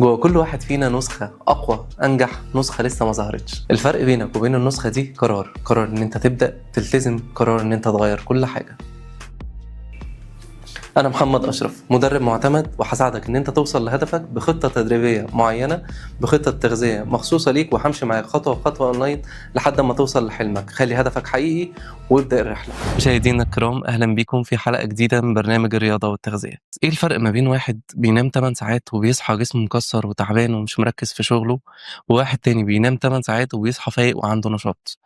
جوه كل واحد فينا نسخة أقوى أنجح نسخة لسه ما ظهرتش. الفرق بينك وبين النسخة دي قرار إن أنت تبدأ تلتزم، قرار إن أنت تغير كل حاجة. أنا محمد أشرف، مدرب معتمد، وهساعدك إن أنت توصل لهدفك بخطة تدريبية معينة، بخطة تغذية مخصوصة ليك، وهمشي معاك خطوة بخطوة أونلاين لحد ما توصل لحلمك. خلي هدفك حقيقي وابدأ الرحلة. مشاهدينا الكرام، أهلا بيكم في حلقة جديدة من برنامج الرياضة والتغذية. إيه الفرق ما بين واحد بينام 8 ساعات وبيصحى جسمه مكسر وتعبان ومش مركز في شغله، وواحد تاني بينام 8 ساعات وبيصحى فايق وعنده نشاط؟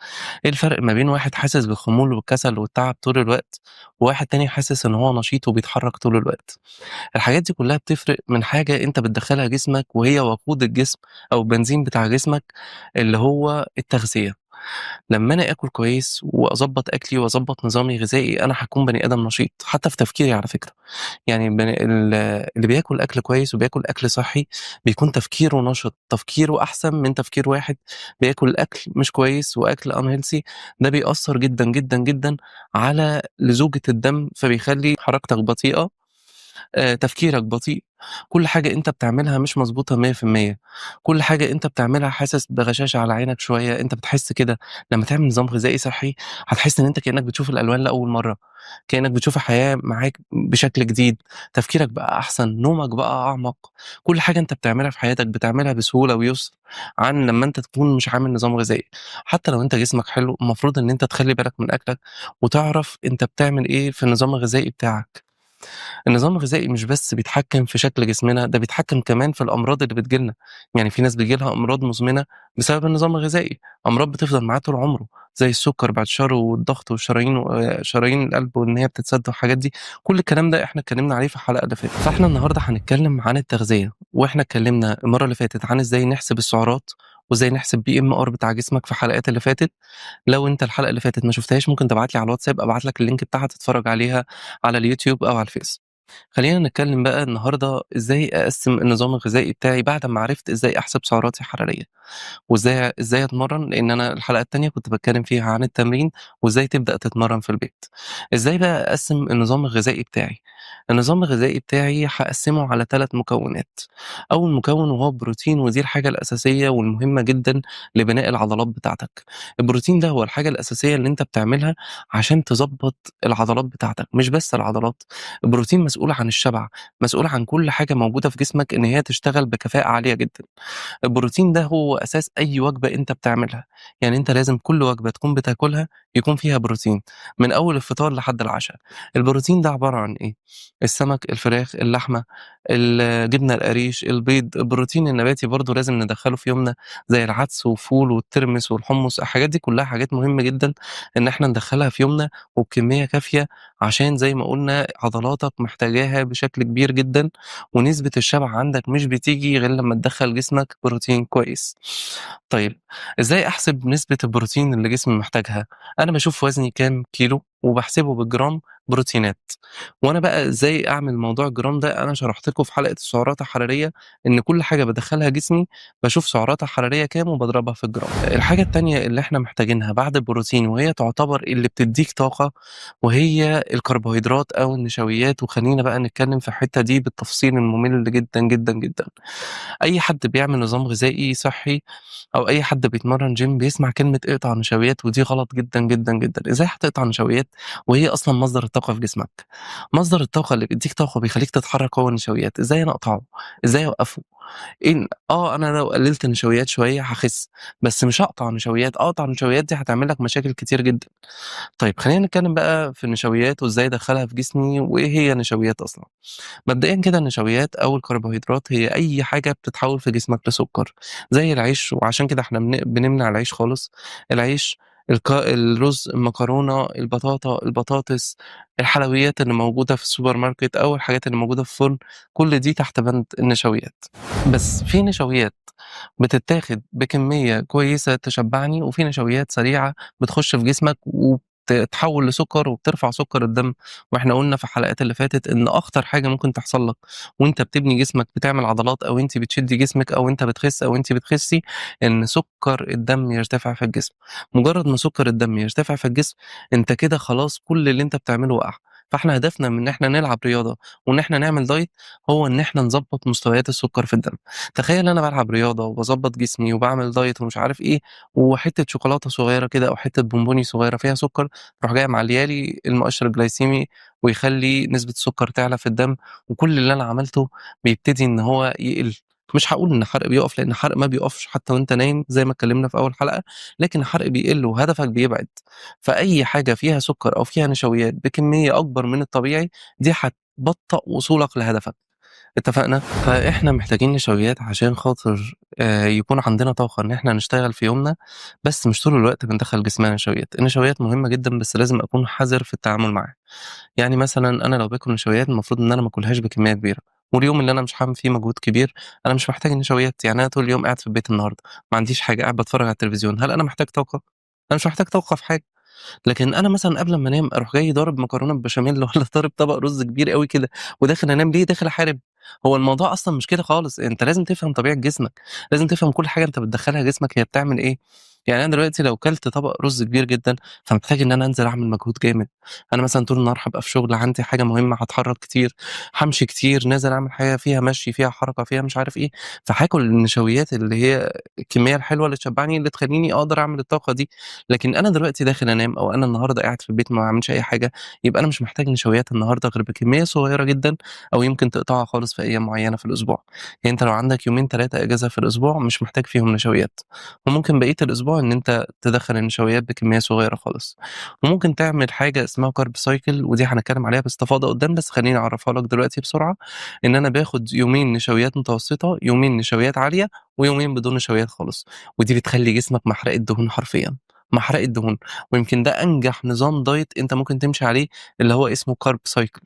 إيه الفرق ما بين واحد حاسس بالخمول والكسل والتعب طول الوقت، وواحد تاني حاسس إن هو نشيط وبيتحرك طول الوقت؟ الحاجات دي كلها بتفرق من حاجة أنت بتدخلها جسمك، وهي وقود الجسم أو البنزين بتاع جسمك، اللي هو التغذية. لما أنا آكل كويس وأظبط أكلي وأظبط نظامي الغذائي، أنا هكون بني آدم نشيط حتى في تفكيري على فكرة. يعني اللي بياكل أكل كويس وبياكل أكل صحي بيكون تفكيره نشط، تفكيره أحسن من تفكير واحد بياكل أكل مش كويس وأكل unhealthy. ده بيأثر جدا جدا جدا على لزوجة الدم، فبيخلي حركتك بطيئة، تفكيرك بطيء، كل حاجة أنت بتعملها مش مضبوطة 100%، كل حاجة أنت بتعملها حاسس بغشاشة على عينك شوية. أنت بتحس كده لمّا تعمل نظام غذائي صحّي، هتحس إن أنت كإنّك بتشوف الألوان لأول مرّة، كإنّك بتشوف الحياة معاك بشكل جديد، تفكيرك بقى أحسن، نومك بقى أعمق، كل حاجة أنت بتعملها في حياتك بتعملها بسهولة ويسر عن لمّا أنت تكون مش عامل نظام غذائي. حتى لو أنت جسمك حلو، المفروض إن أنت تخلّي بالك من أكلك وتعرف أنت بتعمل إيه في النظام الغذائي بتاعك. النظام الغذائي مش بس بيتحكم في شكل جسمنا، ده بيتحكم كمان في الأمراض اللي بتيجي لنا. يعني في ناس بييجي لها أمراض مزمنة بسبب النظام الغذائي، أمراض بتفضل معاه طول عمره، زي السكر بعد الشر والضغط والشرايين شرايين القلب وإن هي بتتسد والحاجات دي. كل الكلام ده إحنا اتكلمنا عليه في الحلقة اللي فاتت. فإحنا النهارده هنتكلم عن التغذية، وإحنا اتكلمنا المرة اللي فاتت عن إزاي نحسب السعرات، وإزاي نحسب BMR بتاع جسمك في الحلقات اللي فاتت. لو أنت الحلقة اللي فاتت ما شُفتهاش، ممكن تبعت لي على الواتساب، أبعت لك اللينك بتاعها تتفرج عليها على اليوتيوب أو على الفيس. خلّينا نتكلم بقى النهارده إزاي أقسّم النظام الغذائي بتاعي بعد أمّا عرفت إزاي أحسب سعراتي الحرارية، وإزاي أتمرّن، لإن أنا الحلقة التانية كنت باتكلم فيها عن التمرين وإزاي تبدأ تتمرّن في البيت. إزاي بقى أقسّم النظام الغذائي بتاعي؟ النظام الغذائي بتاعي هاقسّمه على 3 مكونات. أول مكون وهو البروتين، ودي الحاجة الأساسية والمهمة جدًا لبناء العضلات بتاعتك. البروتين ده هو الحاجة الأساسية اللي أنت بتعملها عشان تضبّط العضلات بتاعتك، مش بس العضلات. البروتين مسؤول عن الشبع، مسؤول عن كل حاجة موجودة في جسمك إن هي تشتغل بكفاءة عالية جدًا. البروتين ده هو أساس أي وجبة أنت بتعملها، يعني أنت لازم كل وجبة تكون بتاكلها يكون فيها بروتين، من أول الفطار لحد العشا. البروتين ده عبارة عن إيه؟ السمك، الفراخ، اللحمة، الجبنة القريش، البيض. البروتين النباتي برضه لازم ندخّله في يومنا، زي العدس والفول والترمس والحمص. الحاجات دي كلها حاجات مهمة جدًا إن إحنا ندخّلها في يومنا وبكمية كافية، عشان زي ما قُلنا عضلاتك محتاجاها بشكل كبير جدًا، ونسبة الشبع عندك مش بتيجي غير لمّا تدخّل جسمك بروتين كويس. طيب، إزاي أحسب نسبة البروتين اللي جسمي محتاجها؟ أنا باشوف وزني كام كيلو وباحسبه بالجرام بروتينات. وأنا بقى إزاي أعمل موضوع الجرام ده، أنا شرحت لكم في حلقة السعرات الحرارية إن كل حاجة بادخّلها جسمي باشوف سعراتها الحرارية كام وباضربها في الجرام. الحاجة التانية اللي إحنا محتاجينها بعد البروتين، وهي تعتبر اللي بتدّيك طاقة، وهي الكربوهيدرات أو النشويات. وخلّينا بقى نتكلم في الحتّة دي بالتفصيل الممل جدًا، جدًا، جدًا. أي حد بيعمل نظام غذائي صحّي أو أي حد بيتمرّن gym بيسمع كلمة اقطع نشويات، ودي غلط جدًا، جدًا، جدًا. إزاي هتقطع نشويات وهي أصلًا مصدر الطاقة في جسمك؟ مصدر الطاقة اللي بيدّيك طاقة وبيخلّيك تتحرك هو النشويات. إزاي أنا أقطعه؟ إزاي أوقّفه؟ أنا لو قلّلت النشويات شوية هاخس، بس مش هاقطع نشويات. أقطع نشويات دي هتعمل لك مشاكل كتير جدًا. طيب خلّينا نتكلم بقى في النشويات وإزاي أدخّلها في جسمي، وإيه هي النشويات أصلًا. مبدئيًا كده النشويات أو الكربوهيدرات هي أي حاجة بتتحوّل في جسمك لسُكّر، زي العيش. وعشان كده إحنا بنمنع العيش خالص. العيش، الرز، المكرونة، البطاطا، البطاطس، الحلويات اللي موجودة في السوبر ماركت أو الحاجات اللي موجودة في الفرن، كل دي تحت بند النشويات. بس في نشويات بتتاخد بكمية كويسة تشبعني، وفي نشويات سريعة بتخش في جسمك تتحول لسكر وبترفع سكر الدم. واحنا قلنا في الحلقات اللي فاتت ان اخطر حاجة ممكن تحصل لك وانت بتبني جسمك، بتعمل عضلات او انت بتشدي جسمك او انت بتخس او انت بتخسي، ان سكر الدم يرتفع في الجسم. مجرد ما سكر الدم يرتفع في الجسم، انت كده خلاص كل اللي انت بتعمله وقع. فإحنا هدفنا من إن إحنا نلعب رياضة وإن إحنا نعمل diet هو إن إحنا نضبّط مستويات السُكّر في الدم. تخيّل أنا بالعب رياضة وباضبّط جسمي وباعمل diet ومش عارف إيه، وحتّة شوكولاتة صغيّرة كده أو حتّة بونبوني صغيّرة فيها سُكّر تروح جاية معلية لي المؤشر الجلايسيمي ويخلّي نسبة السُكّر تعلى في الدم، وكل اللي أنا عملته بيبتدي إن هو يقل. مش هاقول إن الحرق بيُقف، لإن الحرق ما بيُقفش حتى وأنت نايم زي ما اتكلّمنا في أول حلقة، لكن الحرق بيقل وهدفك بيبعد. فأي حاجة فيها سُكّر أو فيها نشويات بكمية أكبر من الطبيعي، دي هتبطّئ وصولك لهدفك. اتفقنا؟ فإحنا محتاجين نشويات عشان خاطر يكون عندنا طاقة إن إحنا نشتغل في يومنا، بس مش طول الوقت بندخّل جسمنا نشويات. النشويات مهمة جدًا بس لازم أكون حذر في التعامل معاها. يعني مثلًا أنا لو باكل نشويات المفروض إن أنا ما آكلهاش بكمية كبيرة، واليوم اللي أنا مش هاعمل فيه مجهود كبير أنا مش محتاج النشويات. يعني أنا طول اليوم قاعد في البيت النهارده، ما عنديش حاجة، قاعد باتفرّج على التلفزيون، هل أنا محتاج طاقة؟ أنا مش محتاج طاقة في حاجة. لكن أنا مثلًا قبل أمّا أنام أروح جاي ضارب مكرونة بالبشاميل والّا ضارب طبق رز كبير أوي كده وداخل أنام ليه؟ داخل أحارب. هو الموضوع أصلًا مش كده خالص، أنت لازم تفهم طبيعة جسمك، لازم تفهم كل حاجة أنت بتدخّلها جسمك هي بتعمل إيه. يعني أنا دلوقتي لو كلت طبق رز كبير جدًا، فمحتاج إن أنا أنزل أعمل مجهود جامد. أنا مثلًا طول النهار هابقى في شغل، عندي حاجة مهمة، هاتحرك كتير، هامشي كتير، نازل أعمل حاجة فيها مشي، فيها حركة، فيها مش عارف إيه، فهاكل النشويات اللي هي الكمية الحلوة اللي تشبعني اللي تخلّيني أقدر أعمل الطاقة دي. لكن أنا دلوقتي داخل أنام أو أنا النهارده قاعد في البيت ما باعملش أي حاجة، يبقى أنا مش محتاج نشويات النهارده غير بكمية صغيرة جدًا أو يمكن تقطعها خالص في أيام معيّنة في الأسبوع. يعني أنت لو عندك يومين 3 إجازة في الأسبوع مش محتاج فيهم نشويات، وممكن بقية الأسبوع إن أنت تدخّل النشويات بكمية صغيرة خالص. وممكن تعمل حاجة اسمها carb cycle ودي هنتكلم عليها باستفاضة قدّام، بس خلّيني أعرّفها لك دلوقتي بسرعة. إن أنا باخد يومين نشويات متوسطة، يومين نشويات عالية، ويومين بدون نشويات خالص، ودي بتخلّي جسمك محرقة دهون حرفيًا. محرقة دهون، ويمكن ده أنجح نظام diet أنت ممكن تمشي عليه اللي هو اسمه carb cycle.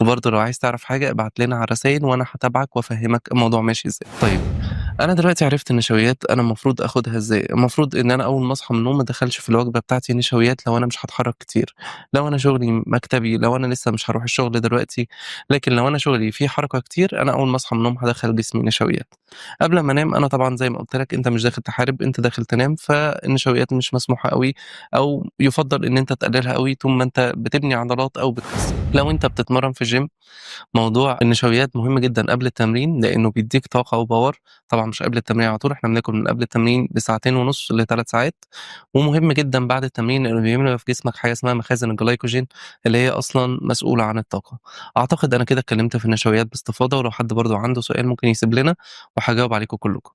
وبرضه لو عايز تعرف حاجة ابعت لنا على الرسايل وأنا هاتابعك وأفهّمك الموضوع ماشي إزاي. طيب أنا دلوقتي عرفت النشويات أنا المفروض آخُدها إزاي. المفروض إن أنا أول ما أصحى من النوم ما ادخّلش في الوجبة بتاعتي نشويات لو أنا مش هاتحرّك كتير، لو أنا شغلي مكتبي، لو أنا لسه مش هاروح الشغل دلوقتي. لكن لو أنا شغلي فيه حركة كتير، أنا أول ما أصحى من النوم هادخّل جسمي نشويات. قبل أمّا أنام أنا طبعًا زي ما قُلت لك أنت مش داخل تحارب، أنت داخل تنام، فالنشويات مش مسموحة أوي أو يُفضّل إن أنت تقللها أوي طول ما أنت بتبني عضلات أو بتخس. لو أنت بتتمرّن في الgym موضوع النشويات مهم جدًا قبل التمرين، لإنه بيدّيك طاقة وpower. طبعًا مش قبل التمرين على طول، إحنا بناكل من قبل التمرين بساعتين ونُص ل3 ساعات. ومهم جدًا بعد التمرين لإنه بيملى في جسمك حاجة اسمها مخازن الجلايكوجين اللي هي أصلًا مسؤولة عن الطاقة. أعتقد أنا كده اتكلمت في النشويات باستفاضة، ولو حد برضه عنده سؤال ممكن يسيب لنا وهاجاوب عليكم كلكم.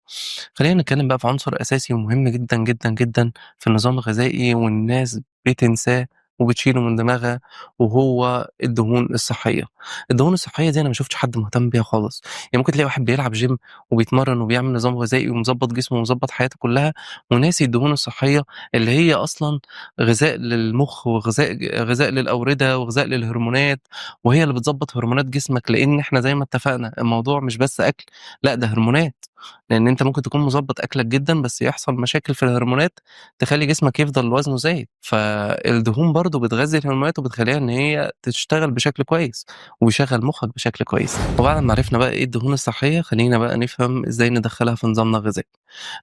خلّينا نتكلم بقى في عنصر أساسي ومهم جدًا، جدًا، جدًا في النظام الغذائي والناس بتنساه وبتشيله من دماغها، وهو الدهون الصحية. الدهون الصحية دي أنا ما شُفتش حد مهتم بيها خالص. يعني ممكن تلاقي واحد بيلعب gym وبيتمرّن وبيعمل نظام غذائي ومضبّط جسمه ومضبّط حياته كلّها، وناسي الدهون الصحية اللي هي أصلًا غذاء للمُخ غذاء للأوردة وغذاء للهرمونات، وهي اللي بتضبّط هرمونات جسمك. لإن إحنا زي ما اتفقنا الموضوع مش بس أكل، لأ ده هرمونات. لإن أنت ممكن تكون مضبّط أكلك جدًا بس يحصل مشاكل في الهرمونات تخلّي جسمك يفضل وزنه زايد. فالدهون برضه بتغذي الهرمونات وبتخلّيها إن هي تشتغل بشكل كويس. ويشغّل مُخّك بشكل كويس. وبعد ما عرفنا بقى إيه الدهون الصحية، خلّينا بقى نفهم إزاي ندخّلها في نظامنا الغذائي.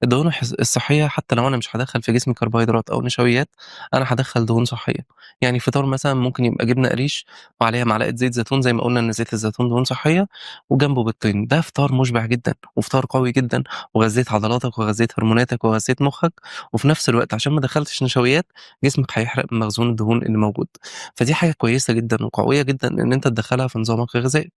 الدهون الصحية حتى لو أنا مش هادخّل في جسمي كربوهيدرات أو نشويات، أنا هادخّل دهون صحية. يعني الفطار مثلًا ممكن يبقى جبنة قريش وعليها معلقة زيت زيتون زي ما قُلنا إن زيت الزيتون دهون صحية، وجنبه بيضتين. ده فطار مُشبع جدًا وفطار قوي جدًا وغذّيت عضلاتك وغذّيت هرموناتك وغذّيت مُخّك، وفي نفس الوقت عشان ما دخّلتش نشويات، جسمك هيحرق من مخزون الدهون اللي موجود. فدي حاجة كويسة جدًا وقوية جدًا إن أنت تدخّلها في نظامك الغذائي.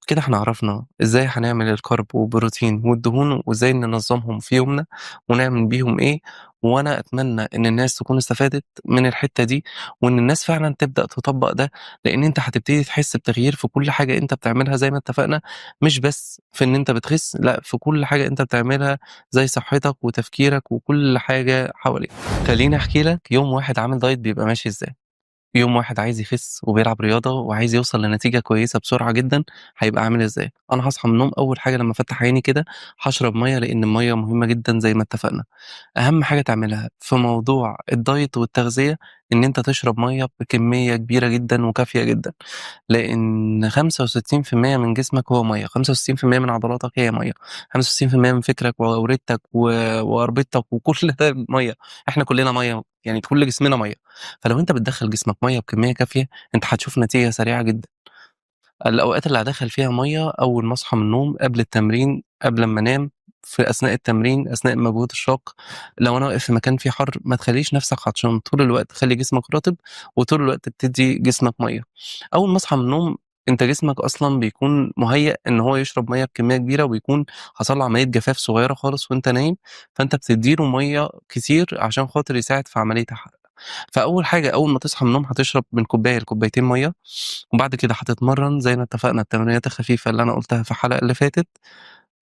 كده إحنا عرفنا إزاي هنعمل الكارب والبروتين والدهون وإزاي ننظّمهم في يومنا ونعمل بيهم إيه. وأنا أتمنى إن الناس تكون استفادت من الحتّة دي، وإن الناس فعلًا تبدأ تطبّق ده. لإن أنت هتبتدي تحس بتغيير في كل حاجة أنت بتعملها زي ما اتفقنا، مش بس في إن أنت بتخس، لأ في كل حاجة أنت بتعملها زي صحتك وتفكيرك وكل حاجة حواليك. خلّيني أحكي لك يوم واحد عامل دايت بيبقى ماشي إزاي. يوم واحد عايز يخس وبيلعب رياضة وعايز يوصل لنتيجة كويسة بسرعة جدًا، هيبقى عامل إزاي؟ أنا هاصحى من النوم أول حاجة لمّا أفتح عيني كده هاشرب مَيّة لإن المَيّة مهمة جدًا زي ما اتفقنا. أهم حاجة تعملها في موضوع الدايت والتغذية إن أنت تشرب مَيّة بكمية كبيرة جدًا وكافية جدًا. لإن 65% من جسمك هو مَيّة، 65% من عضلاتك هي مَيّة، 65% من فكرك وأوردتك وأربطتك وكل ده مَيّة. إحنا كلنا مَيّة. يعني كل جسمنا ميه. فلو انت بتدخل جسمك ميه بكميه كافيه، انت هتشوف نتيجه سريعه جدا. الأوقات اللي هادخّل فيها مَيّة أول ما أصحى من النوم، قبل التمرين، قبل أمّا أنام، في أثناء التمرين، أثناء المجهود الشاق، لو أنا واقف في مكان فيه حَر، ما تخلّيش نَفْسك عطشان، طول الوقت خلّي جسمك رطب، وطول الوقت بتدّي جسمك مَيّة. أول ما أصحى من النوم، أنت جسمك أصلًا بيكون مُهيأ إن هو يشرب مَيّة بكمية كبيرة، وبيكون حصل له عملية جفاف صغيرة خالص وأنت نايم، فأنت بتدّي له مَيّة كتير عشان خاطر يساعد في عملية الحرق. فأول حاجة أول ما تصحى من النوم هتشرب من كوباية لكوبايتين مَيّة، وبعد كده هتتمرّن زي ما اتفقنا التمرينات الخفيفة اللي أنا قُلتها في الحلقة اللي فاتت،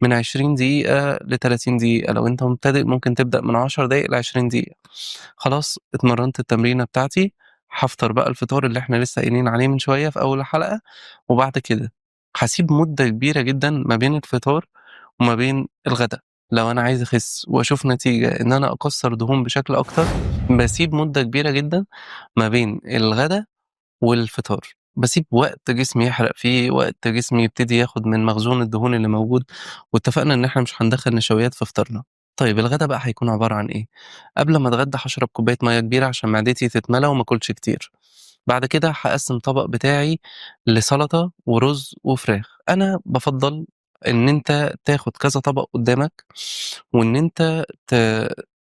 من 20 دقيقة ل30 دقيقة، لو أنت مبتدئ ممكن تبدأ من 10 دقايق ل20 دقيقة. خلاص اتمرّنت التمرينة بتاعتي، هافطر بقى الفطار اللي إحنا لسه قايلين عليه من شوية في أول الحلقة، وبعد كده هاسيب مدة كبيرة جدًا ما بين الفطار وما بين الغدا. لو أنا عايز أخس وأشوف نتيجة إن أنا أكسّر دهون بشكل أكتر، باسيب مدة كبيرة جدًا ما بين الغدا والفطار، باسيب وقت جسمي يحرق فيه، وقت جسمي يبتدي ياخد من مخزون الدهون اللي موجود، واتفقنا إن إحنا مش هندخّل نشويات في فطارنا. طيب الغدا بقى هيكون عبارة عن إيه؟ قبل ما أتغدى هاشرب كوباية مَيّة كبيرة عشان معدتي تتملى وما آكلش كتير. بعد كده هاقسّم الطبق بتاعي لسلطة ورز وفراخ. أنا بافضّل إن أنت تاخد كذا طبق قدّامك، وإن أنت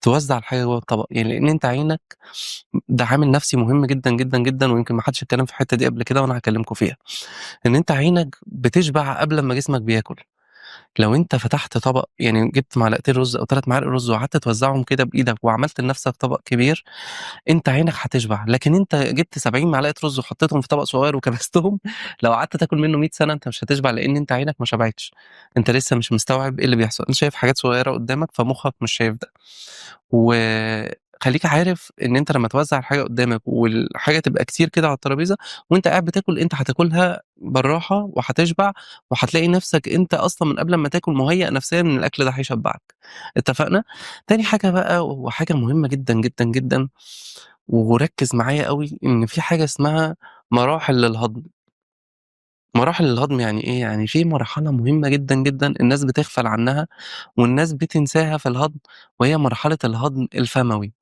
توزّع الحاجة جوّه الطبق، يعني لإن أنت عينك ده عامل نفسي مهم جدًا، جدًا، جدًا، ويمكن ما حدش اتكلم في الحتّة دي قبل كده وأنا هاكلمكم فيها، إن أنت عينك بتشبع قبل أمّا جسمك بياكل. لو أنت فتحت طبق يعني جبت معلقتين رز أو 3 معالق رز وقعدت توزّعهم كده بإيدك وعملت لنفسك طبق كبير، أنت عينك هتشبع، لكن أنت جبت 70 معلقة رز وحطيتهم في طبق صغير وكبستهم، لو قعدت تاكل منه 100 سنة أنت مش هتشبع، لإن أنت عينك ما شبعتش، أنت لسه مش مستوعب إيه اللي بيحصل، أنت شايف حاجات صغيرة قدّامك فمخك مش شايف ده. وخلّيك عارف إن أنت لمّا توزّع الحاجة قدّامك والحاجة تبقى كتير كده على الترابيزة وأنت قاعد بتاكل، أنت هتاكلها بالراحة وهتشبع، وهتلاقي نَفْسك أنت أصلًا من قبل أمّا تاكل مُهيأ نفسيًا إن الأكل ده هيشبعك. اتفقنا؟ تاني حاجة بقى وحاجة مهمة جدًا، جدًا، جدًا وركّز معايا أوي، إن في حاجة اسمها مراحل للهضم. مراحل الهضم يعني إيه؟ يعني في مرحلة مهمة جدًا، جدًا الناس بتغفل عنها والناس بتنساها في الهضم، وهي مرحلة الهضم الفموي.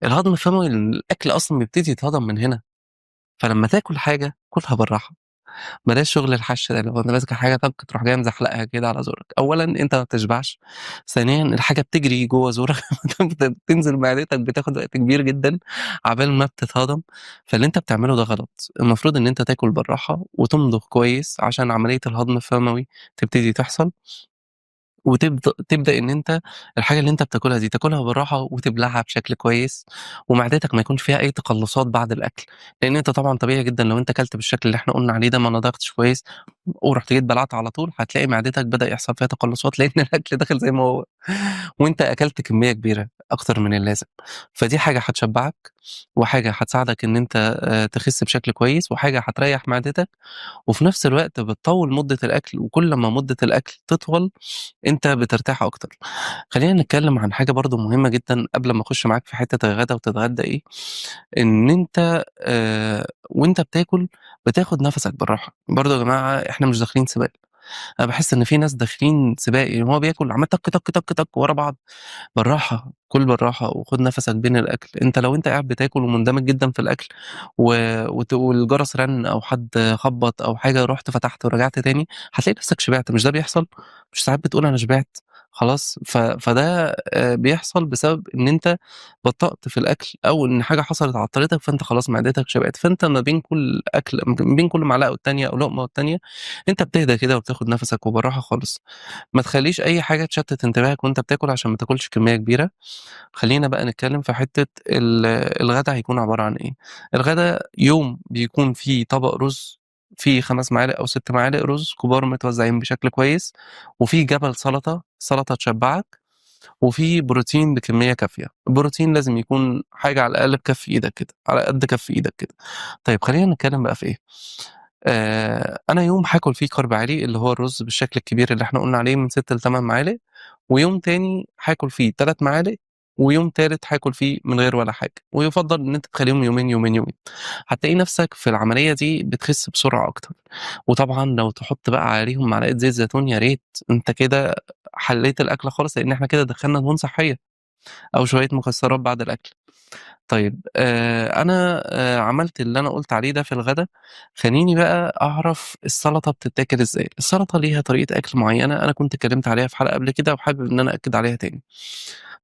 الهضم الفموي الأكل أصلًا بيبتدي يتهضم من هنا، فلمّا تاكل حاجة كُلها بالراحة. بلاش شغل الحَش ده، اللي هو أنت ماسك الحاجة تروح جاي مزحلقها كده على زورك. أولًا أنت ما بتشبعش، ثانيًا الحاجة بتجري جوّه زورك بتنزل معدتك بتاخد وقت كبير جدًا عقبال ما بتتهضم، فاللي أنت بتعمله ده غلط. المفروض إن أنت تاكل بالراحة وتمضغ كويس عشان عملية الهضم الفموي تبتدي تحصل. تبدأ إن أنت الحاجة اللي أنت بتاكلها دي تاكلها بالراحة وتبلعها بشكل كويس، ومعدتك ما يكونش فيها أي تقلُّصات بعد الأكل، لإن أنت طبعًا طبيعي جدًا لو أنت كلت بالشكل اللي إحنا قُلنا عليه ده ما نضغتش كويس، ورُحت جيت بلعت على طول، هتلاقي معدتك بدأ يحصل فيها تقلُّصات لإن الأكل داخل زي ما هو، وأنت أكلت كمية كبيرة أكتر من اللازم، فدي حاجة هتشبّعك، وحاجة هتساعدك إن أنت تخس بشكل كويس، وحاجة هتريّح معدتك، وفي نفس الوقت بتطوّل مدة الأكل، وكل ما مدة الأكل تطول أنت بترتاح أكتر. خلّينا نتكلم عن حاجة برضه مهمة جدًا قبل ما أخش معاك في حتة الغدا وتتغدى إيه، إن أنت وأنت بتاكل بتاخد نَفَسك بالراحة. برضه يا جماعة إحنا مش داخلين سباق. أنا باحس إن في ناس داخلين سباق، يعني هو بياكل عمّال تَك، تَك، تَك، تَك ورا بعض. بالراحة، كُل بالراحة وخُد نَفَسك بين الأكل. أنت لو أنت قاعد بتاكل ومندمج جدًا في الأكل و والجرس رن أو حد خبّط أو حاجة، رُحت فتحت ورجعت تاني، هتلاقي نَفْسك شبعت. مش ده بيحصل؟ مش ساعات بتقول أنا شبعت؟ خلاص، فده بيحصل بسبب إن أنت بطّأت في الأكل أو إن حاجة حصلت عطّلتك، فأنت خلاص معدتك شبعت. فأنت ما بين كل أكل ما بين كل معلقة والتانية أو لقمة والتانية، أنت بتهدى كده وبتاخد نَفَسك وبالراحة خالص. ما تخلّيش أي حاجة تشتِّت انتباهك وأنت بتاكل عشان ما تاكلش كمية كبيرة. خلّينا بقى نتكلّم في حتّة الغدا هيكون عبارة عن إيه. الغدا يوم بيكون فيه طبق رُز فيه 5 معالق أو 6 معالق رُز كبار متوزّعين بشكل كويس، وفيه جَبَل سَلطة، سَلطة تشبّعك، وفيه بروتين بكمية كافية. البروتين لازم يكون حاجة على الأقل بكَف إيدك كده، على قد كَف إيدك كده. طيب خلّينا نتكلّم بقى في إيه، أنا يوم هاكل فيه كارب عالي اللي هو الرز بالشكل الكبير اللي إحنا قُلنا عليه من 6 ل8 معالق، ويوم تاني هاكل فيه 3 معالق، ويوم تالت هاكل فيه من غير ولا حاجة، ويُفضّل إن أنت تخلّيهم يومين، يومين، يومين. هتلاقي نَفْسك في العملية دي بتخس بسرعة أكتر. وطبعًا لو تحُط بقى عليهم معلقة زيت زيتون يا ريت، أنت كده حلّيت الأكلة خالص، لإن إحنا كده دخّلنا دهون صحية أو شوية مكسرات بعد الأكل. طيب أنا عملت اللي أنا قُلت عليه ده في الغدا، خلّيني بقى أعرف السلطة بتتاكل إزاي. السلطة ليها طريقة أكل معيّنة أنا كنت اتكلمت عليها في حلقة قبل كده وحابب إن أنا أأكد عليها تاني.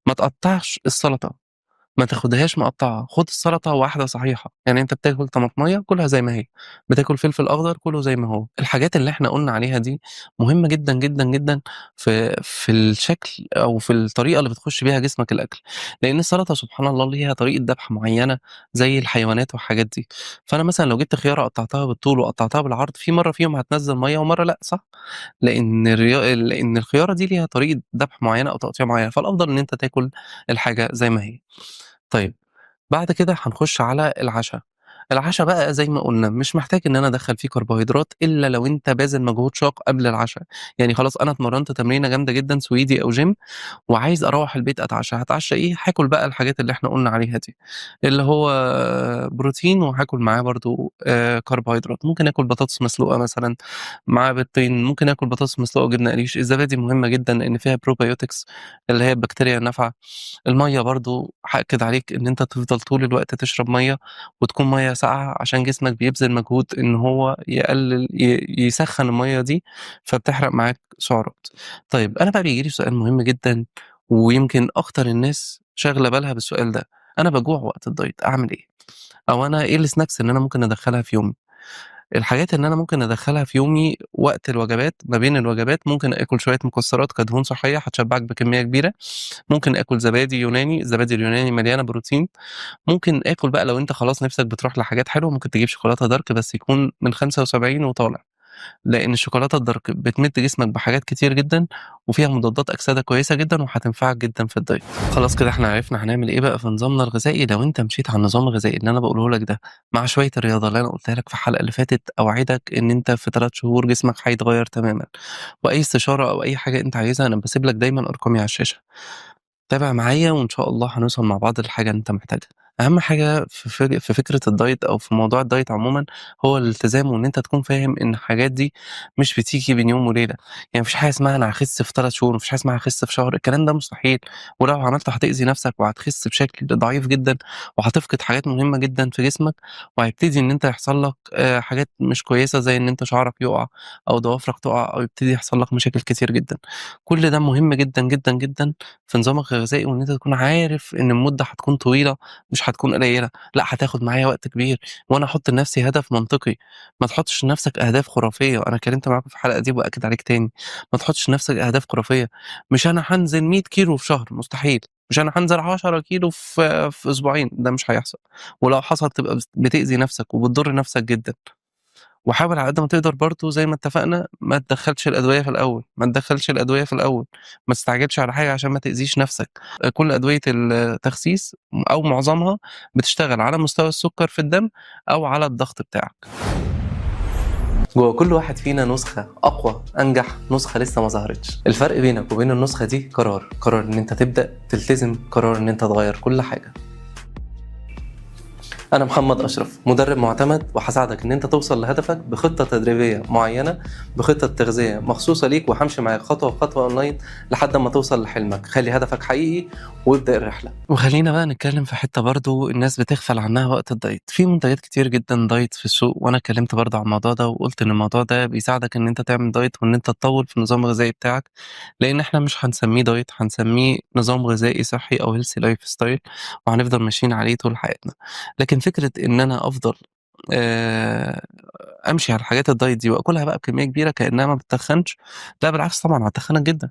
ما تقطّعش السلطة، ما تاخدهاش مقطّعة، خُد السلطة واحدة صحيحة، يعني أنت بتاكل طماطماية كُلها زي ما هي، بتاكل فلفل أخضر كُله زي ما هو. الحاجات اللي إحنا قُلنا عليها دي مهمة جدًا، جدًا، جدًا في الشكل أو في الطريقة اللي بتخش بيها جسمك الأكل، لإن السلطة سبحان الله ليها طريقة ذبح معيّنة زي الحيوانات والحاجات دي. فأنا مثلًا لو جبت خيارة قطّعتها بالطول وقطّعتها بالعرض، في مرّة فيهم هتنزّل مَيّة ومرّة لأ، صح؟ لإن الخيارة دي ليها طريقة ذبح معيّنة أو تقطيع معيّنة، فالأفضل إن أنت تاكل الحاجة زي ما هي. طيب بعد كده هنخش على العشا. العشا بقى زي ما قُلنا مش محتاج إن أنا أدخّل فيه كربوهيدرات إلا لو أنت باذل مجهود شاق قبل العشا، يعني خلاص أنا اتمرنت تمرينة جامدة جدًا سويدي أو gym وعايز أروّح البيت أتعشى، هاتعشى إيه؟ هاكل بقى الحاجات اللي إحنا قُلنا عليها دي، اللي هو بروتين وهاكل معاه برضه كربوهيدرات، ممكن آكل بطاطس مسلوقة مثلًا مع بيضتين، ممكن آكل بطاطس مسلوقة وجبنة قريش، الزبادي مهمة جدًا لإن فيها probiotics اللي هي البكتيريا النافعة. المَيّة برضه هأكد عليك إن أنت تفضل طول الوقت تشرب مَيّة، وتكون مَيّة ساقعة عشان جسمك بيبذل مجهود إن هو يقلل يسخّن المَيّة دي، فبتحرق معاك سعرات. طيب أنا بقى بييجي لي سؤال مهم جدًا، ويمكن أكتر الناس شاغلة بالها بالسؤال ده، أنا باجوع وقت الدايت أعمل إيه؟ أو أنا إيه الsnacks اللي أنا ممكن أدخّلها في يومي؟ الحاجات اللي أنا ممكن أدخّلها في يومي وقت الوجبات، ما بين الوجبات ممكن آكل شوية مكسرات كدهون صحية هتشبعك بكمية كبيرة، ممكن آكل زبادي يوناني، الزبادي اليوناني مليانة بروتين، ممكن آكل بقى لو أنت خلاص نِفْسك بتروح لحاجات حلوة ممكن تجيب شوكولاتة دارك بس يكون من 75 وطالع. لإن الشوكولاتة الدارك بتمِد جسمك بحاجات كتير جدًا، وفيها مضادات أكسدة كويسة جدًا وهتنفعك جدًا في الدايت. خلاص كده إحنا عرفنا هنعمل إيه بقى في نظامنا الغذائي لو أنت مشيت على النظام الغذائي اللي أنا باقوله لك ده، مع شوية الرياضة اللي أنا قُلتها لك في الحلقة اللي فاتت، أوعدك إن أنت في 3 شهور جسمك هيتغيّر تمامًا. وأي استشارة أو أي حاجة أنت عايزها أنا باسيب لك دايمًا أرقامي على الشاشة. تابع معايا وإن شاء الله هنوصل مع بعض للحاجة اللي أنت محتاجها. أهم حاجة في فكرة الدايت أو في موضوع الدايت عمومًا هو الالتزام وإن أنت تكون فاهم إن الحاجات دي مش بتيجي بين يوم وليلة، يعني ما فيش حاجة اسمها أنا هاخس في 3 شهور، ما فيش حاجة اسمها هاخس في شهر، الكلام ده مستحيل، ولو عملته هتأذي نفسك وهتخس بشكل ضعيف جدًا، وهتفقد حاجات مهمة جدًا في جسمك، وهيبتدي إن أنت يحصل لك حاجات مش كويسة زي إن أنت شعرك يُقع أو ضوافرك تُقع أو يبتدي يحصل لك مشاكل كتير جدًا. كل ده مهم جدًا، جدًا، جدًا في نظامك الغذائي وإن أنت تكون عارف إن المدة هتكون طويلة مش هتكون قليلة، لأ هتاخد معايا وقت كبير، وأنا أحط لنفسي هدف منطقي، ما تحطش لنفسك أهداف خرافية، أنا اتكلمت معاك في الحلقة دي وبأكد عليك تاني، ما تحطش لنفسك أهداف خرافية، مش أنا هانزل 100 كيلو في شهر مستحيل، مش أنا هانزل 10 كيلو في أسبوعين، ده مش هيحصل، ولو حصل تبقى بتأذي نفسك وبتضر نفسك جدًا. وحاول على قد ما تقدر برضه زي ما اتفقنا ما تدخّلش الأدوية في الأول، ما تدخّلش الأدوية في الأول، ما تستعجلش على حاجة عشان ما تأذيش نَفْسك، كل أدوية التخسيس أو معظمها بتشتغل على مستوى السُكّر في الدم أو على الضغط بتاعك. جوه كل واحد فينا نسخة أقوى أنجح نسخة لسه ما ظهرتش. الفرق بينك وبين النسخة دي قرار إن أنت تبدأ تلتزم، قرار إن أنت تغيّر كل حاجة. أنا محمد أشرف مدرب معتمد وهساعدك إن أنت توصل لهدفك بخطة تدريبية معينة، بخطة تغذية مخصوصة ليك وهمشي معاك خطوة بخطوة أونلاين لحد ما توصل لحلمك. خلي هدفك حقيقي وابدأ الرحلة. وخلينا بقى نتكلم في حتة برضو الناس بتغفل عنها وقت الدايت. في منتجات كتير جدا دايت في السوق وأنا اتكلمت برضو عن الموضوع ده وقلت إن الموضوع ده بيساعدك إن أنت تعمل دايت وإن أنت تطول في النظام الغذائي بتاعك، لأن إحنا مش هنسميه دايت، هنسميه نظام غذائي صحي أو هيلثي لايف ستايل، وهنفضل ماشيين عليه طول حياتنا. لكن فكرة إن أنا أفضل آآ أمشي على حاجات الدايت دي وآكلها بقى بكمية كبيرة كإنها ما بتتخنش، لأ بالعكس طبعًا هتتخنك جدًا.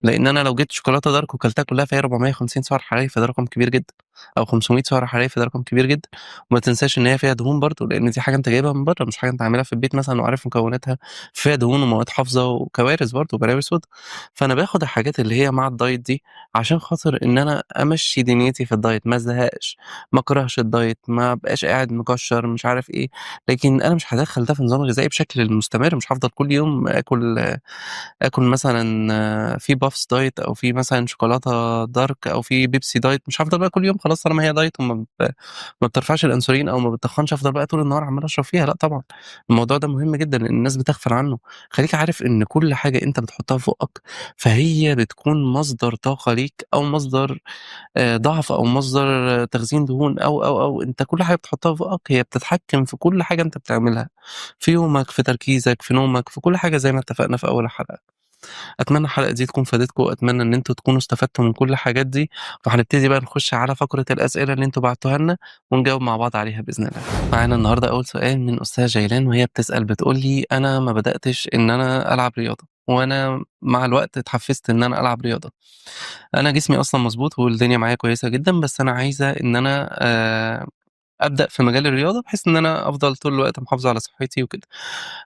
لإن أنا لو جبت شوكولاتة دارك وكلتها كلها فهي 450 سعر حراري، فده رقم كبير جدًا، أو 500 سعر حراري، فده رقم كبير جدًا، وما تنساش إن هي فيها دهون برضه، لإن دي حاجة أنت جايبها من برّه، مش حاجة أنت عاملها في البيت مثلًا وعارف مكوناتها، فيها دهون ومواد حافظة وكوارث برضه وبلاوي سودا. فأنا باخد الحاجات اللي هي مع الدايت دي عشان خاطر إن أنا أمشّي دنيتي في الدايت، ما ازهقش، ما اكرهش الدايت، ما ابقاش قاعد مكشّر مش عارف إيه، لكن أنا مش هادخّل ده في نظامي الغذائي بشكل مستمر، مش هافضل كل يوم آكل مثلًا في puffs diet أو في مثلًا شوكولاتة dark أو في بيبسي diet، مش هافضل بقى كل يوم خلاص طالما هي دايت ما بترفعش الأنسولين أو ما بتتخنش أفضل بقى طول النهار عمّال أشرب فيها، لأ طبعًا. الموضوع ده مهم جدًا لإن الناس بتغفل عنه. خليك عارف إن كل حاجة أنت بتحطها في بُقّك فهي بتكون مصدر طاقة ليك أو مصدر ضعف أو مصدر تخزين دهون أو، أنت كل حاجة بتحطها في بُقّك هي بتتحكم في كل حاجة أنت بتعملها، في يومك، في تركيزك، في نومك، في كل حاجة زي ما اتفقنا في أول الحلقة. أتمنى الحلقة دي تكون فادتكم، وأتمنى إن أنتم تكونوا استفدتوا من كل الحاجات دي، وهنبتدي بقى نخش على فقرة الأسئلة اللي أنتم بعتوها لنا، ونجاوب مع بعض عليها بإذن الله. معانا النهارده أول سؤال من أستاذة جيلان، وهي بتسأل بتقول لي: "أنا ما بدأتش إن أنا ألعب رياضة، وأنا مع الوقت اتحفزت إن أنا ألعب رياضة. أنا جسمي أصلًا مضبوط والدنيا معايا كويسة جدًا، بس أنا عايزة إن أنا أبدأ في مجال الرياضة، بحيث إن أنا أفضل طول الوقت محافظ على صحتي وكده."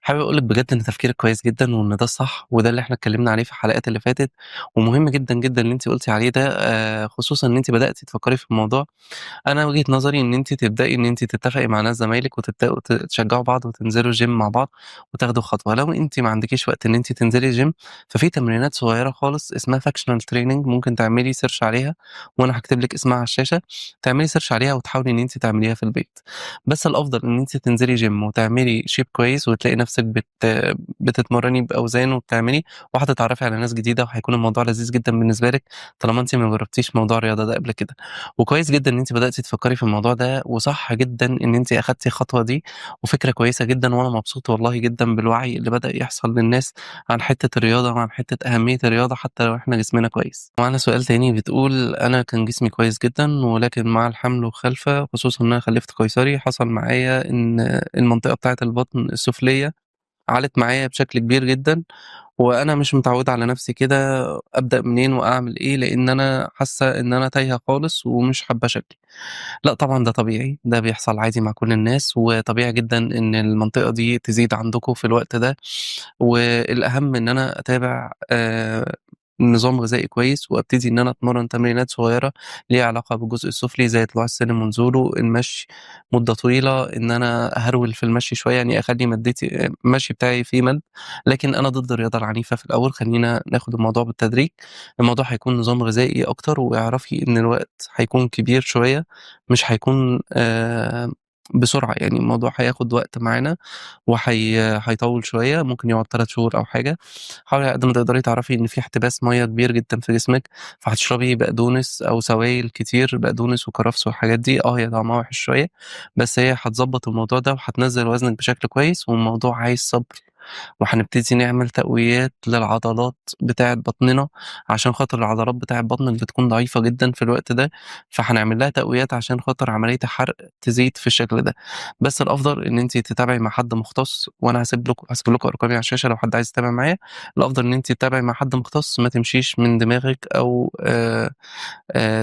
حابب أقول لِك بجد إن تفكيرِك كويس جدًا، وإن ده الصح، وده اللي إحنا اتكلمنا عليه في الحلقات اللي فاتت، ومهم جدًا، جدًا اللي أنتِ قُلتِ عليه ده خصوصًا إن أنتِ بدأتِ تفكّري في الموضوع. أنا وجهة نظري إن أنتِ تبدئي إن أنتِ تتفقي مع ناس زمايلِك وتبدأوا تشجعوا بعض وتنزلوا gym مع بعض وتاخدوا خطوة. لو أنتِ ما عندكيش وقت إن أنتِ تنزلي gym ففي تمرينات صغيرة خالص اسمها functional training ممكن تعملي search عليها، وأنا هاكتب لِك اسمها على الشاشة، تعملي search عليها وتحاولي إن أنتِ تعمليها في البيت. بس الأفضل إن أنتِ تنزلي gym وتعملي shape كويس وتلاقي نفسِك بتتمرني بأوزان وبتعملي، وهتتعرفي على ناس جديدة وهيكون الموضوع لذيذ جدًا بالنسبة لِك طالما أنتِ ما جربتيش موضوع الرياضة ده قبل كده. وكويس جدًا إن أنتِ بدأتِ تفكّري في الموضوع ده، وصح جدًا إن أنتِ أخدتِ الخطوة دي، وفكرة كويسة جدًا، وأنا مبسوط والله جدًا بالوعي اللي بدأ يحصل للناس عن حتّة الرياضة وعن حتّة أهمية الرياضة حتى لو إحنا جسمنا كويس. ومعانا سؤال تاني بتقول: "أنا كان جسمي كويس جدًا، ولكن مع الحمل وخلفة خصوصًا إن أنا خلّفت قيصري، حصل معايا إن المنطقة بتاعة البطن السفلية عَلِت معايا بشكل كبير جدًا، وأنا مش متعوّدة على نَفْسي كده أبدأ منين وأعمل إيه، لإن أنا حاسة إن أنا تايهة خالص ومش حابة شكلي." لأ طبعًا ده طبيعي، ده بيحصل عادي مع كل الناس، وطبيعي جدًا إن المنطقة دي تزيد عندكم في الوقت ده، والأهم إن أنا أتابع نظام غذائي كويس، وأبتدي إن أنا أتمرّن تمرينات صغيرة ليها علاقة بالجزء السفلي زي طلوع السلم ونزوله، المشي مدة طويلة، إن أنا أهرول في المشي شوية، يعني أخلّي مدتي المشي بتاعي فيه مَد، لكن أنا ضد الرياضة العنيفة في الأول، خلّينا ناخد الموضوع بالتدريج. الموضوع هيكون نظام غذائي أكتر، واعرفي إن الوقت هيكون كبير شوية، مش هيكون بسرعة، يعني الموضوع هياخد وقت معانا هيطوّل شوية، ممكن يقعد 3 شهور أو حاجة. حاولي على قد ما تقدري تعرفي إن في احتباس مَيّة كبير جدًا في جسمِك، فهتشربي بقدونس أو سوايل كتير، بقدونس وكرفس والحاجات دي، هي طعمها وِحِش شوية، بس هي هتضبّط الموضوع ده وهتنزّل وزنِك بشكل كويس، والموضوع عايز صبر. وهنبتدي نعمل تقويات للعضلات بتاعة بطننا، عشان خاطر العضلات بتاعة بطنِك بتكون ضعيفة جدًا في الوقت ده، فهنعمل لها تقويات عشان خاطر عملية الحرق تزيد في الشكل ده. بس الأفضل إن أنتِ تتابعي مع حد مختص، وأنا هاسيب لكم أرقامي على الشاشة لو حد عايز يتابع معايا. الأفضل إن أنتِ تتابعي مع حد مختص، ما تمشيش من دماغِك أو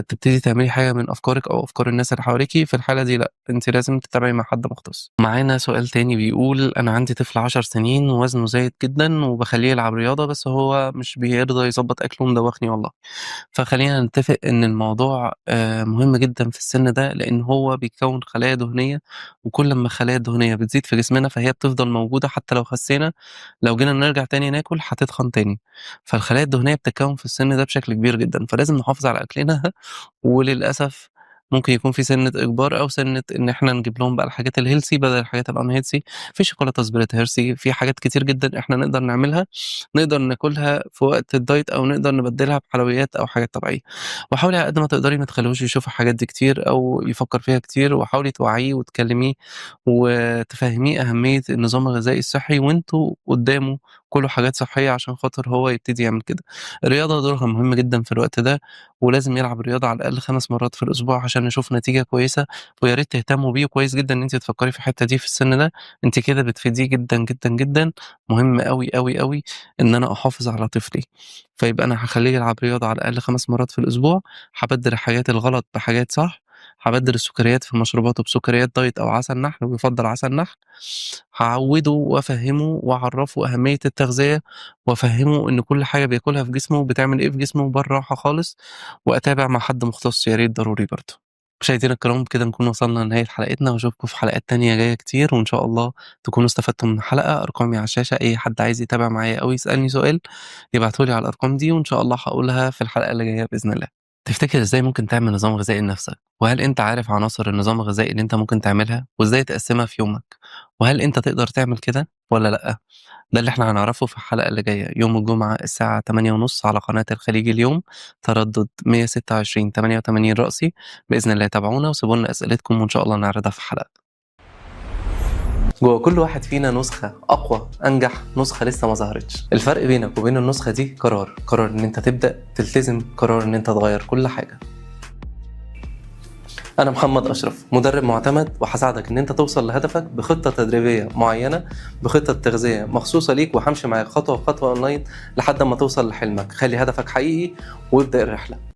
تبتدي تعملي حاجة من أفكارِك أو أفكار الناس اللي حواليكِ، في الحالة دي لأ، أنتِ لازم تتابعي مع حد مختص. معانا سؤال تاني بيقول: "أنا عندي طفل 10 سنين ووزنه زايد جدًا وباخلّيه يلعب رياضة، بس هو مش بيرضى يضبّط أكله ومدوّخني والله." فخلّينا نتفق إن الموضوع مهم جدًا في السن ده، لإن هو بيكوّن خلايا دهنية، وكل أمّا الخلايا الدهنية بتزيد في جسمنا فهي بتفضل موجودة حتى لو خسّينا، لو جينا نرجع تاني ناكل هتتخن تاني. فالخلايا الدهنية بتتكوّن في السن ده بشكل كبير جدًا، فلازم نحافظ على أكلنا وللأسف ممكن يكون في سِنّة إجبار أو سِنّة إن إحنا نجيب لهم بقى الحاجات الhealthy بدل الحاجات الunhealthy. في شوكولاتة سبريت هيرسي، في حاجات كتير جدًا إحنا نقدر نعملها، نقدر ناكلها في وقت الdiet أو نقدر نبدّلها بحلويات أو حاجات طبيعية. وحاولي على قد ما تقدري ما تخلّيهوش يشوف الحاجات دي كتير أو يفكّر فيها كتير، وحاولي توعّيه وتكلّميه وتفهّميه أهمية النظام الغذائي الصحّي، وأنتم قدّامه كلوا حاجات صحّية عشان خاطر هو يبتدي يعمل كده. الرياضة دورها مهم جدًا في الوقت ده، ولازم يلعب رياضة على الأقل 5 مرات في الأسبوع عشان نشوف نتيجة كويسة، ويا ريت تهتموا بيه، وكويس جدًا إن أنتِ تفكّري في الحتّة دي في السن ده، أنتِ كده بتفيديه جدًا، جدًا، جدًا. مهم أوي، أوي، أوي إن أنا أحافظ على طفلي، فيبقى أنا هاخلّيه يلعب رياضة على الأقل 5 مرات في الأسبوع، هابدّل الحاجات الغلط بحاجات صح، هابدّل السكريات في مشروباته بسكريات دايت أو عسل نحل ويُفضّل عسل نحل، هاعوّده وأفهّمه وأعرّفه أهمية التغذية، وأفهّمه إن كل حاجة بياكلها في جسمه بتعمل إيه في جسمه بالراحة خالص، وأتابع مع حد مختص يا ريت ضروري برضه. مشاهدينا الكرام كده نكون وصلنا لنهاية حلقتنا، واشوفكم في حلقات تانية جاية كتير، وإن شاء الله تكونوا استفدتم من الحلقة. أرقامي على الشاشة، أي حد عايز يتابع معايا أو يسألني سؤال يبعته لي على الأرقام دي، وإن شاء الله هاقولها في الحلقة اللي جاية بإذن الله. تفتكر إزاي ممكن تعمل نظام غذائي لنفسك؟ وهل أنت عارف عناصر النظام الغذائي اللي أنت ممكن تعملها وإزاي تقسمها في يومك؟ وهل أنت تقدر تعمل كده ولا لأ؟ ده اللي إحنا هنعرفه في الحلقة اللي جاية يوم الجمعة الساعة 8:30 على قناة الخليج اليوم، تردد 126 88 رأسي. بإذن الله تابعونا وسيبوا لنا أسئلتكم وإن شاء الله نعرضها في حلقة. جوه كل واحد فينا نسخة أقوى أنجح نسخة لسه ما ظهرتش. الفرق بينك وبين النسخة دي قرار إن أنت تبدأ تلتزم، قرار إن أنت تغير كل حاجة. أنا محمد أشرف، مدرب معتمد، وهساعدك إن أنت توصل لهدفك بخطة تدريبية معينة، بخطة تغذية مخصوصة ليك، وهمشي معاك خطوة بخطوة أونلاين لحد ما توصل لحلمك. خلي هدفك حقيقي وابدأ الرحلة.